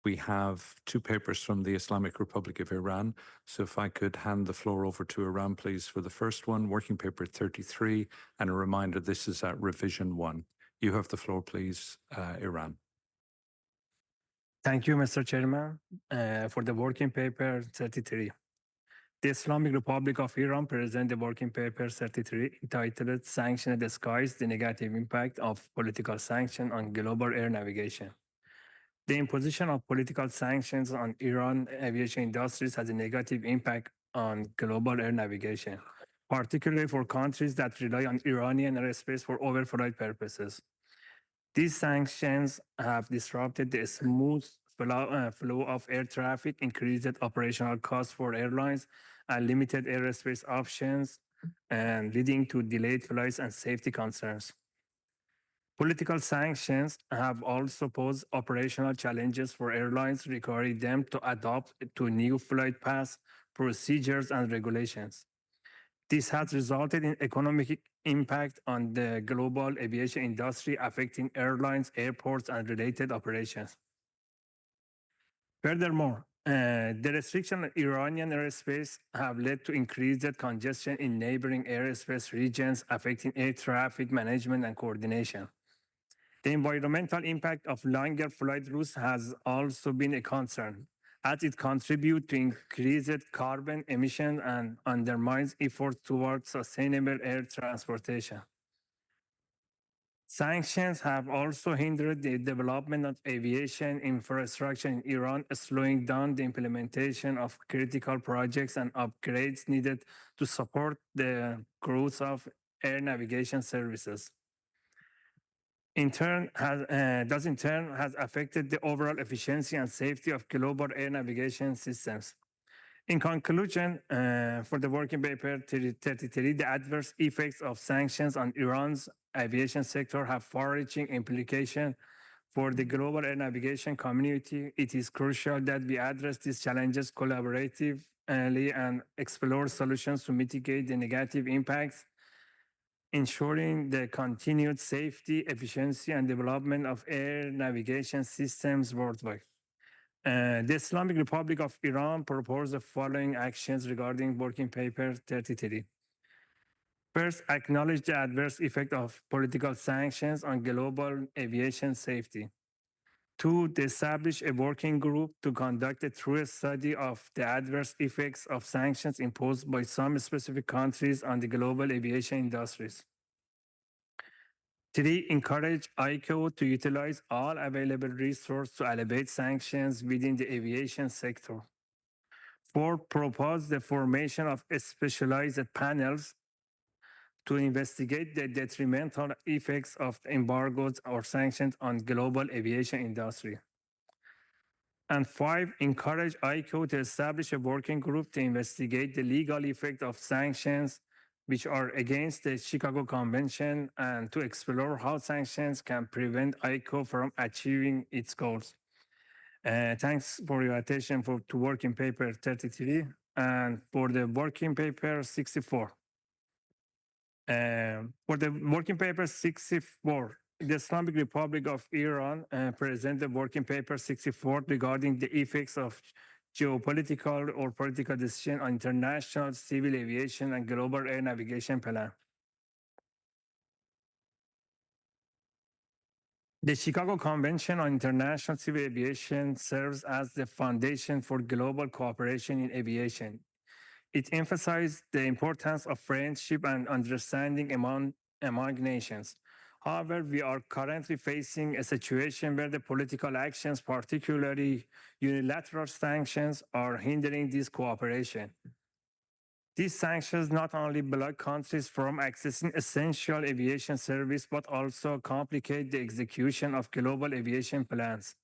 we have two papers from the Islamic Republic of Iran. So if I could hand the floor over to Iran, please, for the first one, Working Paper 33, and a reminder, this is at Revision 1. You have the floor, please, Iran. Thank you, Mr. Chairman, for the Working Paper 33. The Islamic Republic of Iran presents the Working Paper 33 entitled Sanctioned Skies, the Negative Impact of Political Sanction on Global Air Navigation. The imposition of political sanctions on Iran aviation industries has a negative impact on global air navigation, particularly for countries that rely on Iranian airspace for overflight purposes. These sanctions have disrupted the smooth flow of air traffic, increased operational costs for airlines, and limited airspace options, and leading to delayed flights and safety concerns. Political sanctions have also posed operational challenges for airlines, requiring them to adapt to new flight paths, procedures, and regulations. This has resulted in economic impact on the global aviation industry, affecting airlines, airports, and related operations. Furthermore, the restriction on Iranian airspace have led to increased congestion in neighboring airspace regions, affecting air traffic management and coordination. The environmental impact of longer flight routes has also been a concern, as it contributes to increased carbon emission and undermines efforts towards sustainable air transportation. Sanctions have also hindered the development of aviation infrastructure in Iran, slowing down the implementation of critical projects and upgrades needed to support the growth of air navigation services. In turn, has affected the overall efficiency and safety of global air navigation systems. In conclusion, for the Working Paper 33, the adverse effects of sanctions on Iran's aviation sector have far-reaching implications for the global air navigation community. It is crucial that we address these challenges collaboratively and explore solutions to mitigate the negative impacts, ensuring the continued safety, efficiency, and development of air navigation systems worldwide. The Islamic Republic of Iran proposed the following actions regarding Working Paper 33. First, acknowledge the adverse effect of political sanctions on global aviation safety. Two, establish a working group to conduct a thorough study of the adverse effects of sanctions imposed by some specific countries on the global aviation industries. Three, encourage ICAO to utilize all available resources to alleviate sanctions within the aviation sector. Four, propose the formation of specialized panels to investigate the detrimental effects of embargoes or sanctions on global aviation industry. And five, encourage ICAO to establish a working group to investigate the legal effect of sanctions which are against the Chicago Convention and to explore how sanctions can prevent ICAO from achieving its goals. Thanks for your attention to Working Paper 33 and for the Working Paper 64. For the Working Paper 64, the Islamic Republic of Iran presented Working Paper 64 regarding the effects of geopolitical or political decision on international civil aviation and global air navigation plan. The Chicago Convention on International Civil Aviation serves as the foundation for global cooperation in aviation. It emphasized the importance of friendship and understanding among nations. However, we are currently facing a situation where the political actions, particularly unilateral sanctions, are hindering this cooperation. These sanctions not only block countries from accessing essential aviation service, but also complicate the execution of global aviation plans.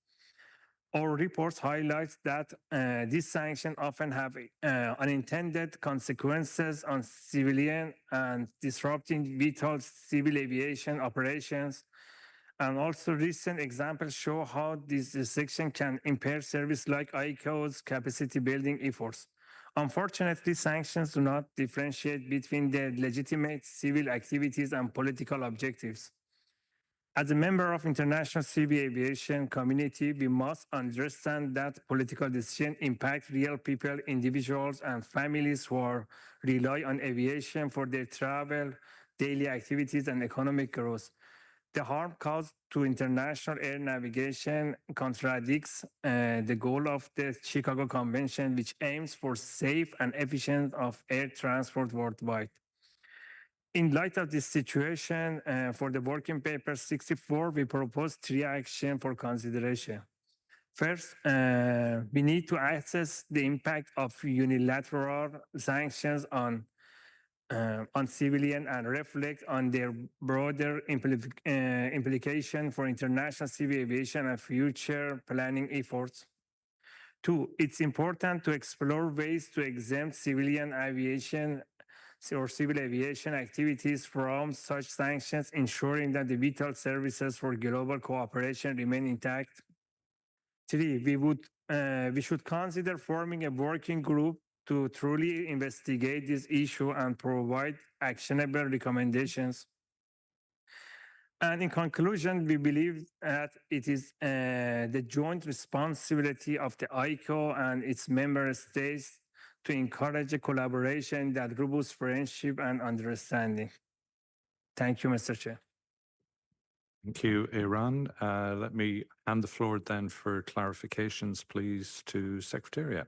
Our reports highlight that these sanctions often have unintended consequences on civilian and disrupting vital civil aviation operations. And also recent examples show how this restriction can impair service like ICAO's capacity building efforts. Unfortunately, sanctions do not differentiate between the legitimate civil activities and political objectives. As a member of international civil aviation community, we must understand that political decisions impact real people, individuals, and families who rely on aviation for their travel, daily activities, and economic growth. The harm caused to international air navigation contradicts the goal of the Chicago Convention, which aims for safe and efficient of air transport worldwide. In light of this situation, for the working paper 64, we propose 3 actions for consideration. First, we need to assess the impact of unilateral sanctions on civilian and reflect on their broader implication for international civil aviation and future planning efforts. 2, it's important to explore ways to exempt civilian aviation or civil aviation activities from such sanctions, ensuring that the vital services for global cooperation remain intact. 3, we should consider forming a working group to truly investigate this issue and provide actionable recommendations. And in conclusion, we believe that it is the joint responsibility of the ICAO and its member states to encourage a collaboration that robust friendship and understanding. Thank you, Mr. Chair. Thank you, Iran. Let me hand the floor then for clarifications, please, to Secretariat.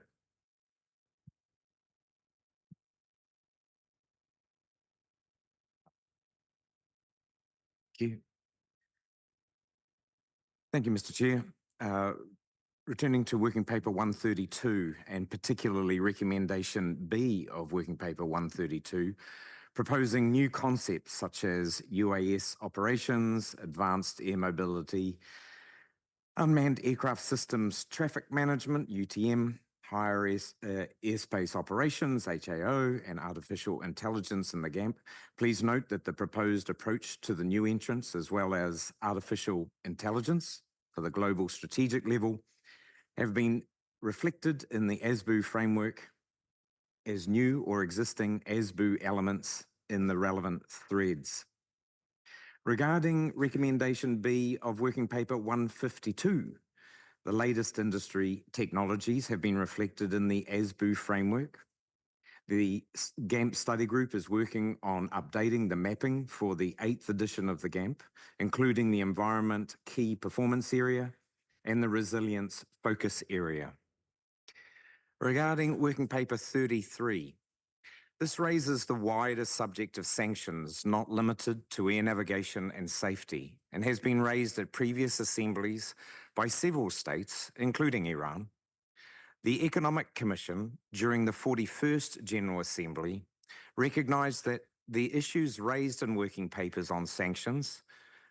Thank you. Thank you, Mr. Chair. Returning to Working Paper 132, and particularly Recommendation B of Working Paper 132, proposing new concepts such as UAS operations, advanced air mobility, unmanned aircraft systems traffic management, UTM, higher airspace operations, HAO, and artificial intelligence in the GAMP. Please note that the proposed approach to the new entrants, as well as artificial intelligence for the global strategic level, have been reflected in the ASBU framework as new or existing ASBU elements in the relevant threads. Regarding Recommendation B of Working Paper 152, the latest industry technologies have been reflected in the ASBU framework. The GAMP study group is working on updating the mapping for the 8th edition of the GAMP, including the Environment Key Performance Area and the Resilience Focus Area. Regarding Working Paper 33, this raises the wider subject of sanctions not limited to air navigation and safety, and has been raised at previous assemblies by several states, including Iran. The Economic Commission, during the 41st General Assembly, recognized that the issues raised in working papers on sanctions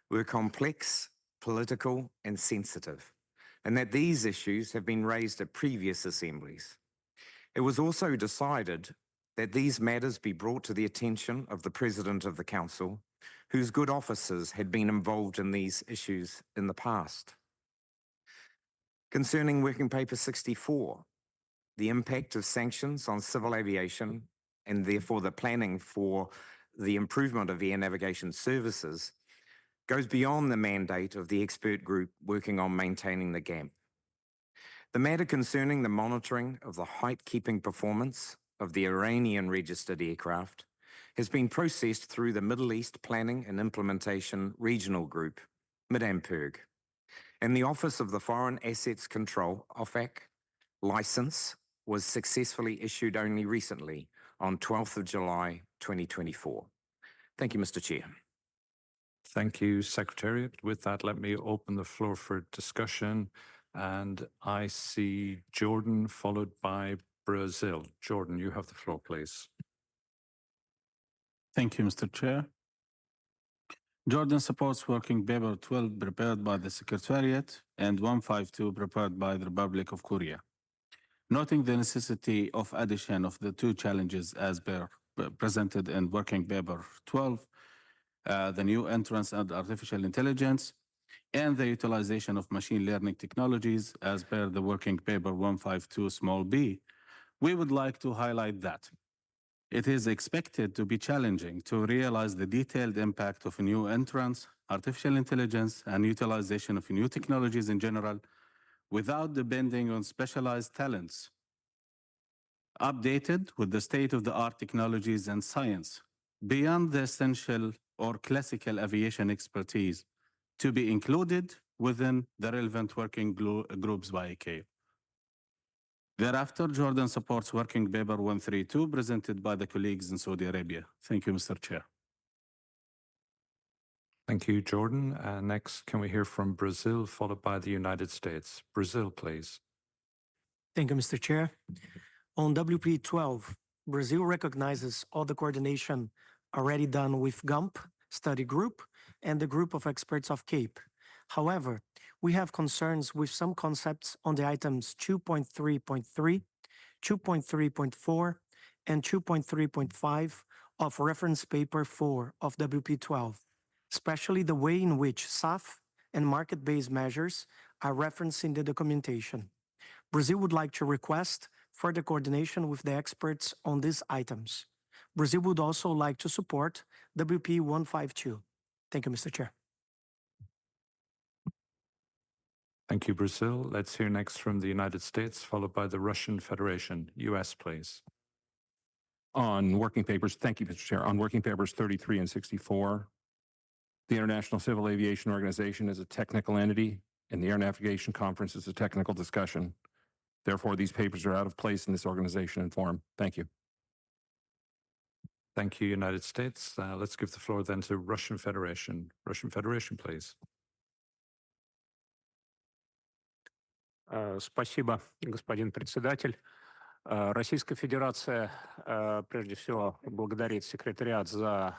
were complex, political, and sensitive, and that these issues have been raised at previous assemblies. It was also decided that these matters be brought to the attention of the President of the Council, whose good officers had been involved in these issues in the past. Concerning Working Paper 64, the impact of sanctions on civil aviation and therefore the planning for the improvement of air navigation services goes beyond the mandate of the expert group working on maintaining the GAMP. The matter concerning the monitoring of the height-keeping performance of the Iranian registered aircraft has been processed through the Middle East Planning and Implementation Regional Group, MIDAMPERG, and the Office of the Foreign Assets Control, OFAC, license was successfully issued only recently on 12th of July 2024. Thank you, Mr. Chair. Thank you, Secretariat. With that, let me open the floor for discussion. And I see Jordan followed by Brazil. Jordan, you have the floor, please. Thank you, Mr. Chair. Jordan supports Working Paper 12 prepared by the Secretariat and 152 prepared by the Republic of Korea, noting the necessity of addition of the 2 challenges as presented in Working Paper 12, the new entrance and artificial intelligence, and the utilization of machine learning technologies as per the Working Paper 152 small b. We would like to highlight that It is expected to be challenging to realize the detailed impact of new entrants, artificial intelligence, and utilization of new technologies in general without depending on specialized talents. Updated with the state-of-the-art technologies and science, beyond the essential or classical aviation expertise, to be included within the relevant working groups by ICAO. Thereafter, Jordan supports working paper 132 presented by the colleagues in Saudi Arabia. Thank you, Mr. Chair. Thank you, Jordan. Next, can we hear from Brazil, followed by the United States? Brazil, please. Thank you, Mr. Chair. On WP12, Brazil recognizes all the coordination already done with GAMP study group and the group of experts of CAPE. However, we have concerns with some concepts on the items 2.3.3, 2.3.4, and 2.3.5 of reference paper 4 of WP12, especially the way in which SAF and market-based measures are referenced in the documentation. Brazil would like to request further coordination with the experts on these items. Brazil would also like to support WP152. Thank you, Mr. Chair. Thank you, Brazil. Let's hear next from the United States, followed by the Russian Federation. US, please. On working papers, thank you, Mr. Chair. On working papers 33 and 64, the International Civil Aviation Organization is a technical entity, and the Air Navigation Conference is a technical discussion. Therefore, these papers are out of place in this organization and form. Thank you. Thank you, United States. Let's give the floor then to Russian Federation. Russian Federation, please. Спасибо, господин председатель. Российская Федерация прежде всего благодарит секретариат за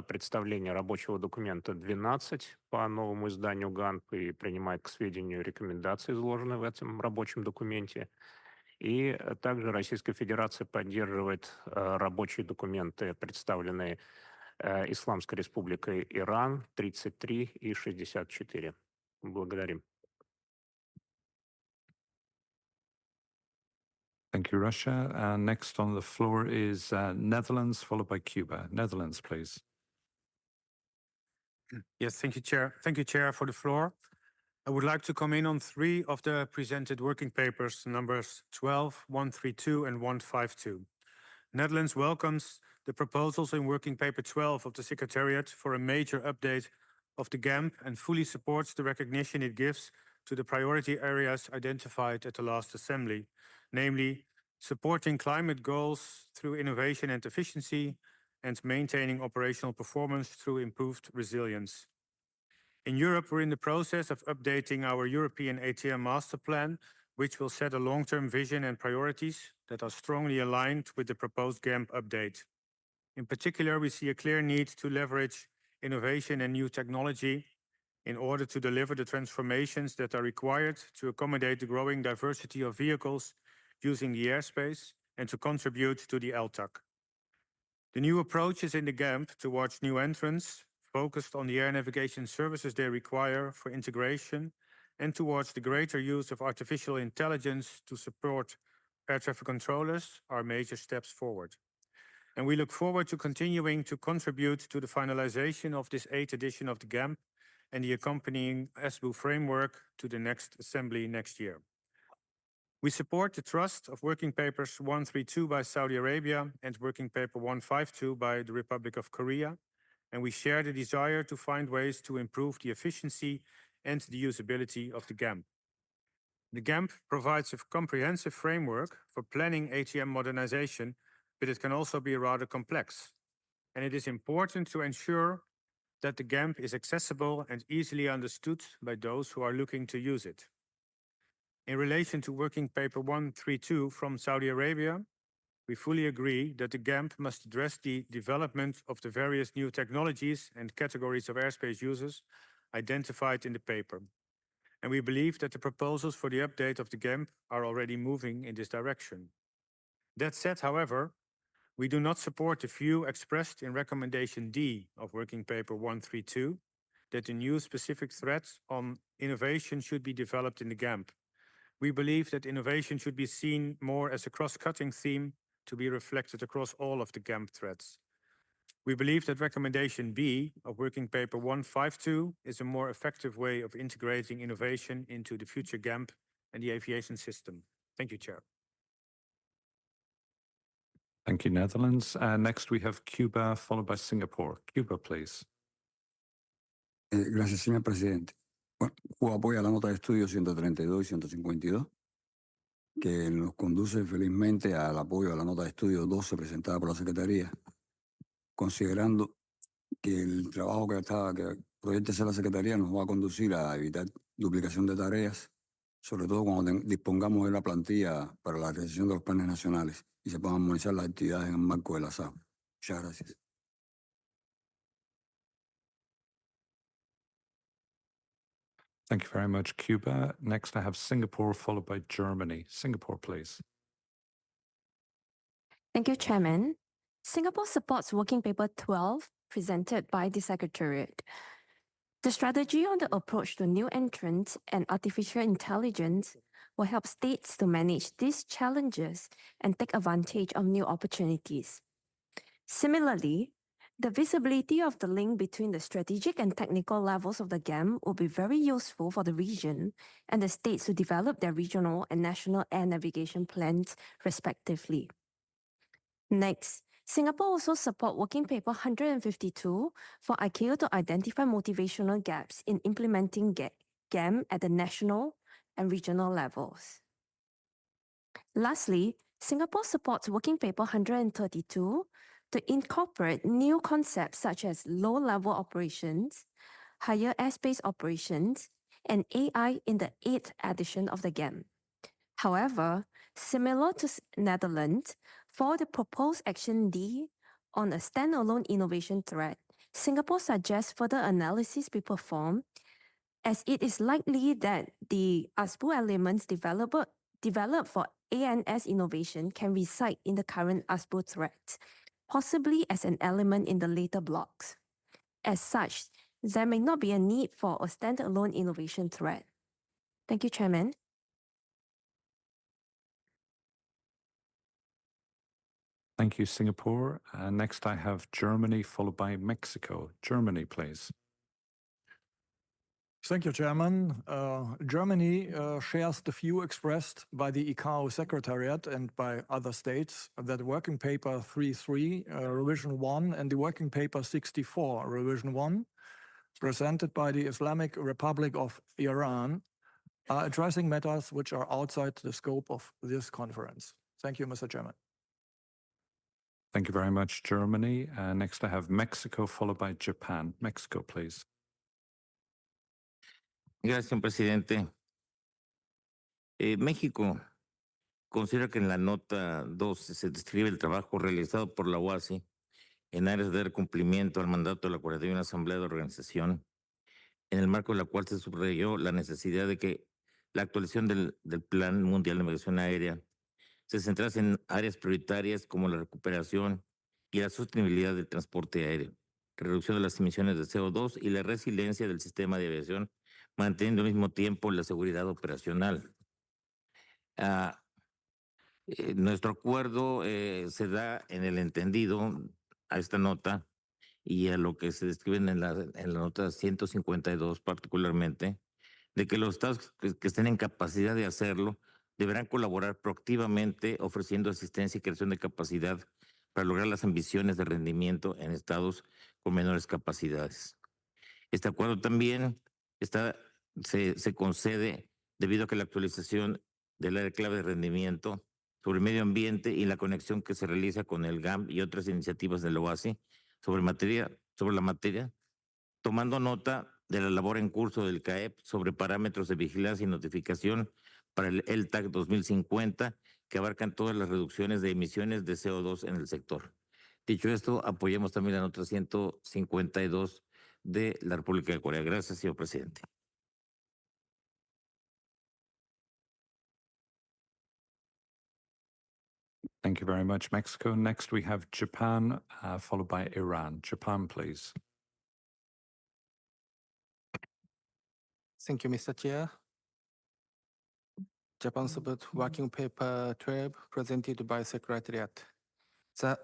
представление рабочего документа 12 по новому изданию ГАНП и принимает к сведению рекомендации, изложенные в этом рабочем документе. И также Российская Федерация поддерживает рабочие документы, представленные Исламской Республикой Иран 33 и 64. Благодарим. Thank you, Russia. Next on the floor is Netherlands, followed by Cuba. Netherlands, please. Yes, thank you, Chair. Thank you, Chair, for the floor. I would like to come in on 3 of the presented working papers, numbers 12, 132, and 152. Netherlands welcomes the proposals in working paper 12 of the Secretariat for a major update of the GAMP and fully supports the recognition it gives to the priority areas identified at the last assembly, namely supporting climate goals through innovation and efficiency and maintaining operational performance through improved resilience. In Europe, we're in the process of updating our European ATM master plan, which will set a long-term vision and priorities that are strongly aligned with the proposed GAMP update. In particular, we see a clear need to leverage innovation and new technology in order to deliver the transformations that are required to accommodate the growing diversity of vehicles using the airspace and to contribute to the LTAC. The new approaches in the GAMP towards new entrants focused on the air navigation services they require for integration and towards the greater use of artificial intelligence to support air traffic controllers are major steps forward. And we look forward to continuing to contribute to the finalization of this 8th edition of the GAMP and the accompanying SBU framework to the next assembly next year. We support the trust of working papers 132 by Saudi Arabia and working paper 152 by the Republic of Korea, and we share the desire to find ways to improve the efficiency and the usability of the GAMP. The GAMP provides a comprehensive framework for planning ATM modernization, but it can also be rather complex. And it is important to ensure that the GAMP is accessible and easily understood by those who are looking to use it. In relation to working paper 132 from Saudi Arabia, we fully agree that the GAMP must address the development of the various new technologies and categories of airspace users identified in the paper. And we believe that the proposals for the update of the GAMP are already moving in this direction. That said, however, we do not support the view expressed in recommendation D of working paper 132 that the new specific threats on innovation should be developed in the GAMP. We believe that innovation should be seen more as a cross-cutting theme to be reflected across all of the GAMP threads. We believe that recommendation B of working paper 152 is a more effective way of integrating innovation into the future GAMP and the aviation system. Thank you, Chair. Thank you, Netherlands. Next, we have Cuba, followed by Singapore. Cuba, please. Gracias, señor presidente. Bueno, Cuba apoya la nota de estudio 132 y 152, que nos conduce felizmente al apoyo a la nota de estudio 12 presentada por la Secretaría, considerando que el trabajo que proyecta hacer la Secretaría nos va a conducir a evitar duplicación de tareas, sobre todo cuando dispongamos de la plantilla para la realización de los planes nacionales y se puedan armonizar las actividades en el marco de la SAF. Muchas gracias. Thank you very much, Cuba. Next, I have Singapore, followed by Germany. Singapore, please. Thank you, Chairman. Singapore supports Working Paper 12, presented by the Secretariat. The strategy on the approach to new entrants and artificial intelligence will help states to manage these challenges and take advantage of new opportunities. Similarly, the visibility of the link between the strategic and technical levels of the GAM will be very useful for the region and the states to develop their regional and national air navigation plans respectively. Next, Singapore also supports Working Paper 152 for ICAO to identify motivational gaps in implementing GAM at the national and regional levels. Lastly, Singapore supports Working Paper 132 to incorporate new concepts such as low-level operations, higher airspace operations, and AI in the 8th edition of the GAM. However, similar to Netherlands, for the proposed Action D on a standalone innovation thread, Singapore suggests further analysis be performed, as it is likely that the ASPU elements developed for ANS innovation can reside in the current ASPU threads, possibly as an element in the later blocks. As such, there may not be a need for a standalone innovation thread. Thank you, Chairman. Thank you, Singapore. Next, I have Germany, followed by Mexico. Germany, please. Thank you, Chairman. Germany shares the view expressed by the ICAO Secretariat and by other states that Working Paper 33, Revision 1, and the Working Paper 64, Revision 1, presented by the Islamic Republic of Iran, are addressing matters which are outside the scope of this conference. Thank you, Mr. Chairman. Thank you very much, Germany. Next, I have Mexico, followed by Japan. Mexico, please. Gracias, señor presidente. México considera que en la nota 12 se describe el trabajo realizado por la OASI en áreas de dar cumplimiento al mandato de la 41 Asamblea de Organización, en el marco de la cual se subrayó la necesidad de que la actualización del Plan Mundial de Navegación Aérea se centrase en áreas prioritarias como la recuperación y la sostenibilidad del transporte aéreo, reducción de las emisiones de CO2 y la resiliencia del sistema de aviación, manteniendo al mismo tiempo la seguridad operacional. Nuestro acuerdo se da en el entendido a esta nota y a lo que se describe en la nota 152 particularmente, de que los estados que estén en capacidad de hacerlo deberán colaborar proactivamente ofreciendo asistencia y creación de capacidad para lograr las ambiciones de rendimiento en estados con menores capacidades. Este acuerdo también se concede debido a que la actualización del área clave de rendimiento sobre el medio ambiente y la conexión que se realiza con el GAM y otras iniciativas del OASI sobre la materia, tomando nota de la labor en curso del CAEP sobre parámetros de vigilancia y notificación para el TAC 2050, que abarcan todas las reducciones de emisiones de CO2 en el sector. Dicho esto, apoyamos también la nota 152 de la República de Corea. Gracias, señor presidente. Thank you very much, Mexico. Next, we have Japan, followed by Iran. Japan, please. Thank you, Mr. Chair. Japan Support Working Paper 12 presented by Secretariat. The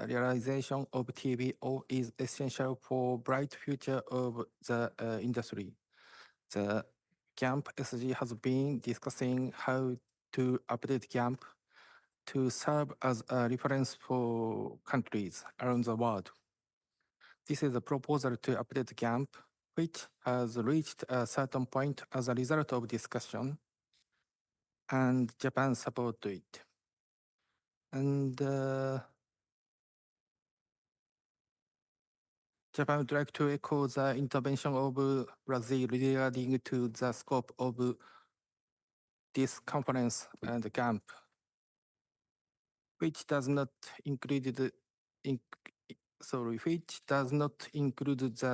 realization of TBO is essential for bright future of the industry. The GAMP SG has been discussing how to update GAMP to serve as a reference for countries around the world. This is a proposal to update GAMP, which has reached a certain point as a result of discussion, and Japan supports it. And Japan would like to echo the intervention of Brazil regarding to the scope of this conference and GAMP, which does not include the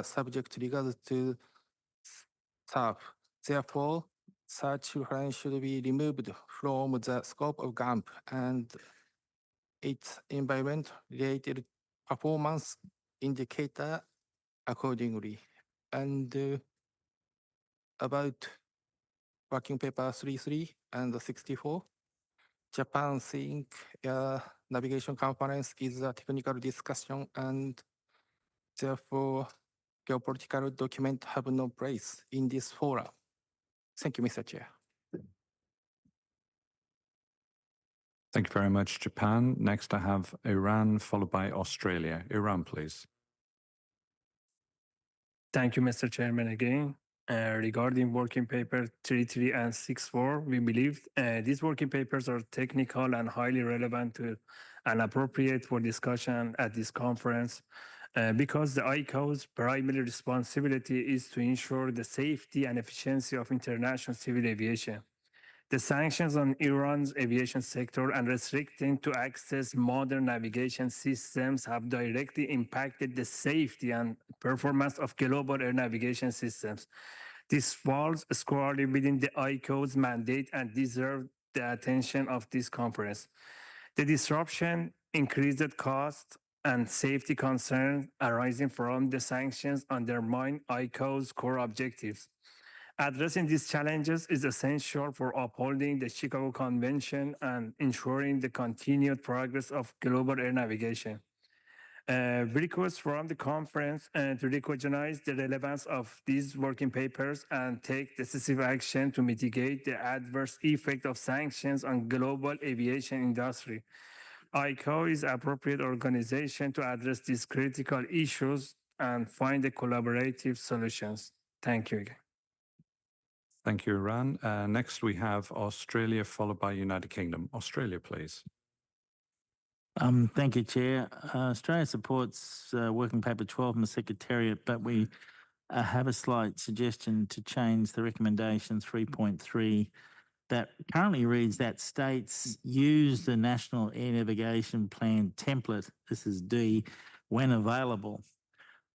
subject regarding to SAF. Therefore, such reference should be removed from the scope of GAMP and its environment-related performance indicator accordingly. And about working paper 33 and 64, Japan think navigation conference is a technical discussion and therefore geopolitical documents have no place in this forum. Thank you, Mr. Chair. Thank you very much, Japan. Next, I have Iran, followed by Australia. Iran, please. Thank you, Mr. Chairman, again. Regarding working paper 33 and 64, we believe these working papers are technical and highly relevant to and appropriate for discussion at this conference because the ICAO's primary responsibility is to ensure the safety and efficiency of international civil aviation. The sanctions on Iran's aviation sector and restricting to access modern navigation systems have directly impacted the safety and performance of global air navigation systems. This falls squarely within the ICAO's mandate and deserves the attention of this conference. The disruption, increased cost, and safety concerns arising from the sanctions undermine ICAO's core objectives. Addressing these challenges is essential for upholding the Chicago Convention and ensuring the continued progress of global air navigation. We request from the conference to recognize the relevance of these working papers and take decisive action to mitigate the adverse effect of sanctions on global aviation industry. ICAO is an appropriate organization to address these critical issues and find the collaborative solutions. Thank you again. Thank you, Iran. Next, we have Australia, followed by United Kingdom. Australia, please. Thank you, Chair. Australia supports Working Paper 12 from the Secretariat, but we have a slight suggestion to change the recommendation 3.3 that currently reads that states use the National Air Navigation Plan template, this is D, when available.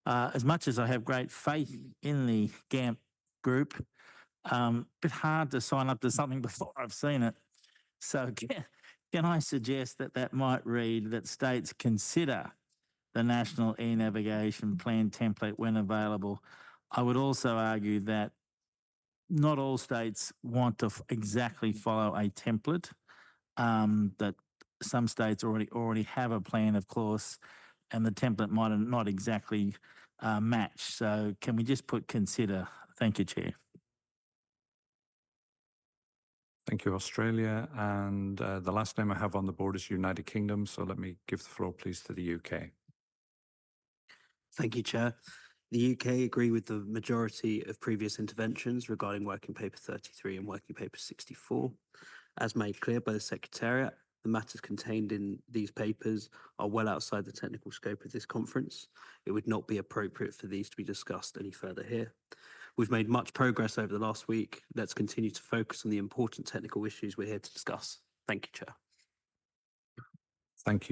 As much as I have great faith in the GAMP group, bit hard to sign up to something before I've seen it. So can I suggest that that might read that states consider the National Air Navigation Plan template when available? I would also argue that not all states want to exactly follow a template, that some states already have a plan, of course, and the template might not exactly match. So can we just put consider? Thank you, Chair. Thank you, Australia. And the last name I have on the board is United Kingdom. So let me give the floor, please, to the UK. Thank you, Chair. The UK agree with the majority of previous interventions regarding Working Paper 33 and Working Paper 64. As made clear by the Secretariat, the matters contained in these papers are well outside the technical scope of this conference. It would not be appropriate for these to be discussed any further here. We've made much progress over the last week. Let's continue to focus on the important technical issues we're here to discuss. Thank you, Chair. Thank you.